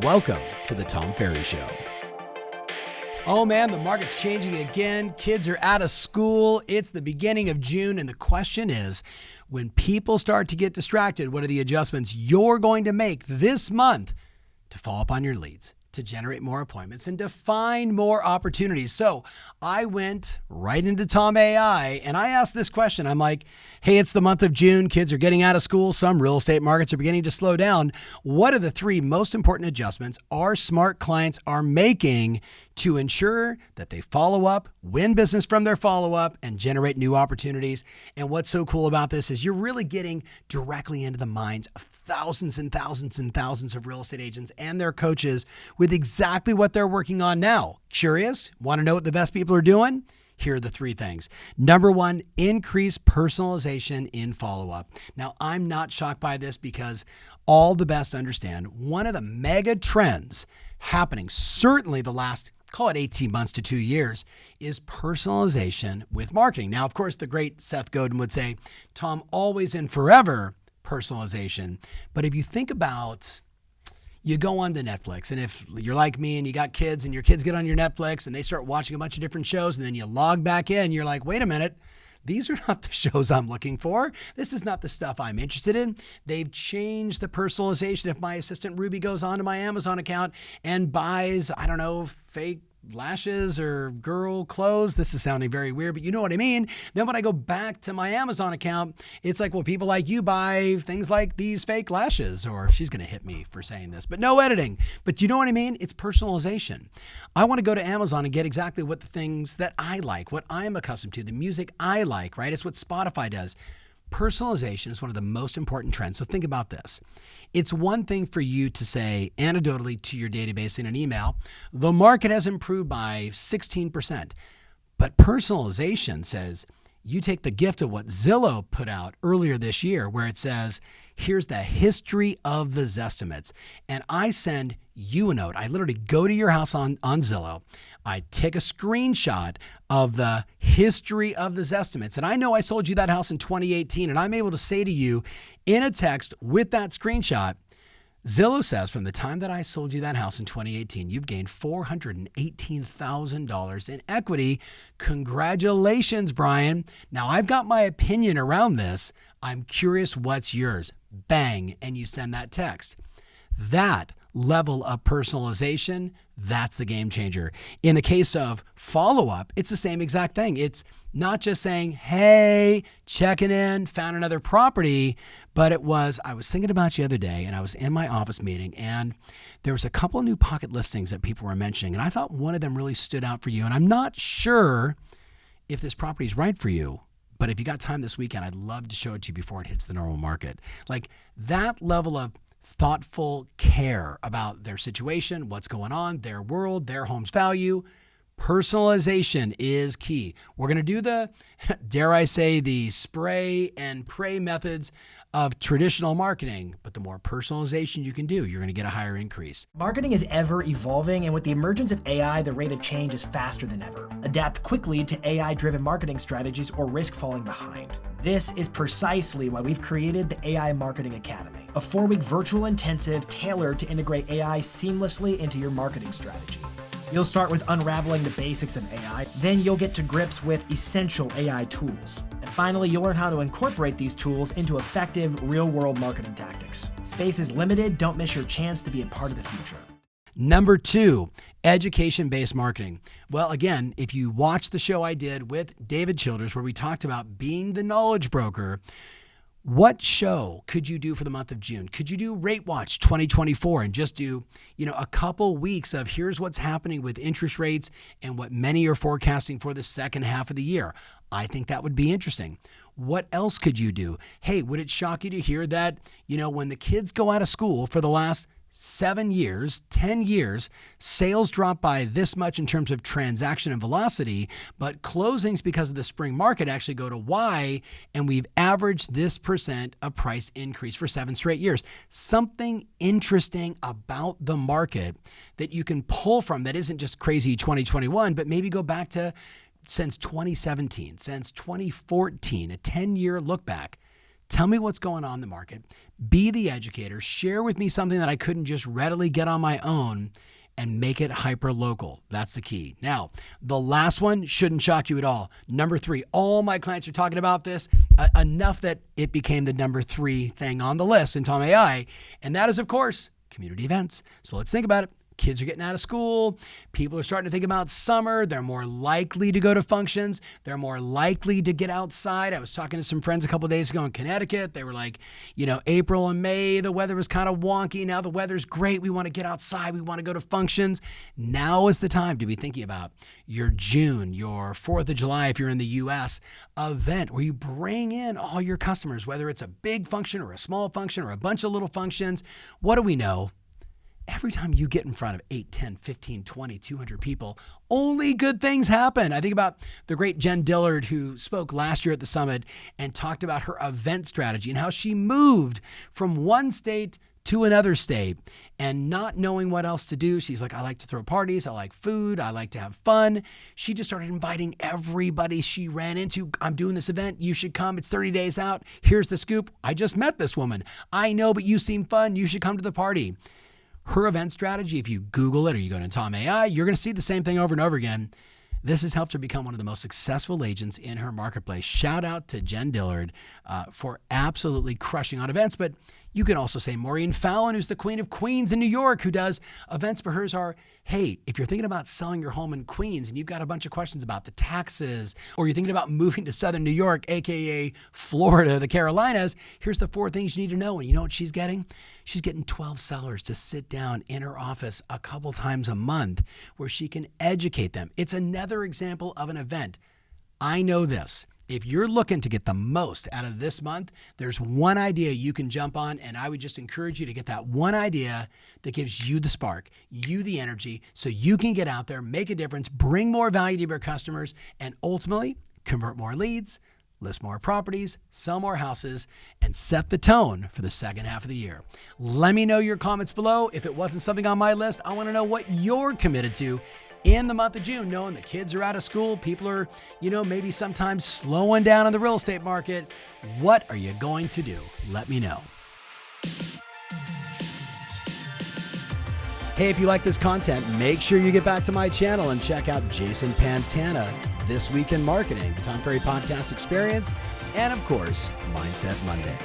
Welcome to the Tom Ferry Show. Oh man, the market's changing again. Kids are out of school. It's the beginning of June, and the question is, when people start to get distracted, what are the adjustments you're going to make this month to follow up on your leads, to generate more appointments, and to find more opportunities? So I went right into TomAI and I asked this question. I'm like, hey, it's the month of June. Kids are getting out of school. Some real estate markets are beginning to slow down. What are the three most important adjustments our smart clients are making to ensure that they follow up, win business from their follow-up, and generate new opportunities? And what's so cool about this is you're really getting directly into the minds of thousands and thousands and thousands of real estate agents and their coaches with exactly what they're working on now. Curious? Want to know what the best people are doing? Here are the three things. Number one, increase personalization in follow-up. Now, I'm not shocked by this because all the best understand one of the mega trends happening, certainly the last, call it 18 months to 2 years, is personalization with marketing. Now, of course, the great Seth Godin would say, Tom, always and forever personalization. But if you think about, you go on to Netflix, and if you're like me and you got kids and your kids get on your Netflix and they start watching a bunch of different shows, and then you log back in, you're like, wait a minute, these are not the shows I'm looking for. This is not the stuff I'm interested in. They've changed the personalization. If my assistant Ruby goes onto my Amazon account and buys, I don't know, fake lashes or girl clothes, this is sounding very weird, but you know what I mean. Then when I go back to my Amazon account, it's like, well, people like you buy things like these fake lashes, or she's going to hit me for saying this, but no editing. But you know what I mean? It's personalization. I want to go to Amazon and get exactly what the things that I like, what I'm accustomed to, the music I like, right? It's what Spotify does. Personalization is one of the most important trends. So think about this. It's one thing for you to say anecdotally to your database in an email, the market has improved by 16%. But personalization says you take the gift of what Zillow put out earlier this year, where it says, here's the history of the Zestimates. And I send you a note. I literally go to your house on Zillow. I take a screenshot of the history of the Zestimates. And I know I sold you that house in 2018. And I'm able to say to you in a text with that screenshot, Zillow says from the time that I sold you that house in 2018, you've gained $418,000 in equity. Congratulations, Brian. Now, I've got my opinion around this. I'm curious what's yours. Bang, and you send that text. That level of personalization, that's the game changer. In the case of follow-up, it's the same exact thing. It's not just saying, hey, checking in, found another property, but it was, I was thinking about you the other day, and I was in my office meeting, and there was a couple of new pocket listings that people were mentioning, and I thought one of them really stood out for you, and I'm not sure if this property is right for you, but if you got time this weekend, I'd love to show it to you before it hits the normal market. Like that level of thoughtful care about their situation, what's going on, their world, their home's value. Personalization is key. We're going to do the, dare I say, the spray and pray methods of traditional marketing, but the more personalization you can do, you're going to get a higher increase. Marketing is ever evolving, and with the emergence of AI, the rate of change is faster than ever. Adapt quickly to AI-driven marketing strategies or risk falling behind. This is precisely why we've created the AI Marketing Academy, a 4-week virtual intensive tailored to integrate AI seamlessly into your marketing strategy. You'll start with unraveling the basics of AI, then you'll get to grips with essential AI tools. And finally, you'll learn how to incorporate these tools into effective real-world marketing tactics. Space is limited, don't miss your chance to be a part of the future. Number two, education-based marketing. Well, again, if you watch the show I did with David Childers, where we talked about being the knowledge broker, what show could you do for the month of June? Could you do Rate Watch 2024 and just do, a couple weeks of here's what's happening with interest rates and what many are forecasting for the second half of the year? I think that would be interesting. What else could you do? Hey, would it shock you to hear that, when the kids go out of school for the last 7 years, 10 years, sales drop by this much in terms of transaction and velocity, but closings because of the spring market actually go to Y, and we've averaged this % of price increase for 7 straight years. Something interesting about the market that you can pull from that isn't just crazy 2021, but maybe go back to since 2017, since 2014, a 10-year look back. Tell me what's going on in the market. Be the educator. Share with me something that I couldn't just readily get on my own, and make it hyper-local. That's the key. Now, the last one shouldn't shock you at all. Number 3, all my clients are talking about this, enough that it became the number 3 thing on the list in TomAI, and that is, of course, community events. So let's think about it. Kids are getting out of school. People are starting to think about summer. They're more likely to go to functions. They're more likely to get outside. I was talking to some friends a couple of days ago in Connecticut. They were like, April and May, the weather was kind of wonky. Now the weather's great. We want to get outside. We want to go to functions. Now is the time to be thinking about your June, your 4th of July, if you're in the U.S., event where you bring in all your customers, whether it's a big function or a small function or a bunch of little functions. What do we know? Every time you get in front of 8, 10, 15, 20, 200 people, only good things happen. I think about the great Jen Dillard, who spoke last year at the summit and talked about her event strategy and how she moved from one state to another state and not knowing what else to do. She's like, I like to throw parties. I like food. I like to have fun. She just started inviting everybody she ran into. I'm doing this event. You should come. It's 30 days out. Here's the scoop. I just met this woman. I know, but you seem fun. You should come to the party. Her event strategy, if you Google it or you go to TomAI, you're going to see the same thing over and over again. This has helped her become one of the most successful agents in her marketplace. Shout out to Jen Dillard for absolutely crushing on events. But you can also say Maureen Fallon, who's the Queen of Queens in New York, who does events, but hers are, hey, if you're thinking about selling your home in Queens and you've got a bunch of questions about the taxes, or you're thinking about moving to Southern New York, aka Florida, the Carolinas, here's the 4 things you need to know. And you know what she's getting? She's getting 12 sellers to sit down in her office a couple times a month where she can educate them. It's another example of an event. I know this. If you're looking to get the most out of this month, there's one idea you can jump on, and I would just encourage you to get that one idea that gives you the spark, you the energy, so you can get out there, make a difference, bring more value to your customers, and ultimately convert more leads, list more properties, sell more houses, and set the tone for the second half of the year. Let me know your comments below. If it wasn't something on my list, I want to know what you're committed to in the month of June, knowing the kids are out of school, people are, maybe sometimes slowing down in the real estate market. What are you going to do? Let me know. Hey, if you like this content, make sure you get back to my channel and check out Jason Pantana, This Week in Marketing, the Tom Ferry Podcast Experience, and of course, Mindset Monday.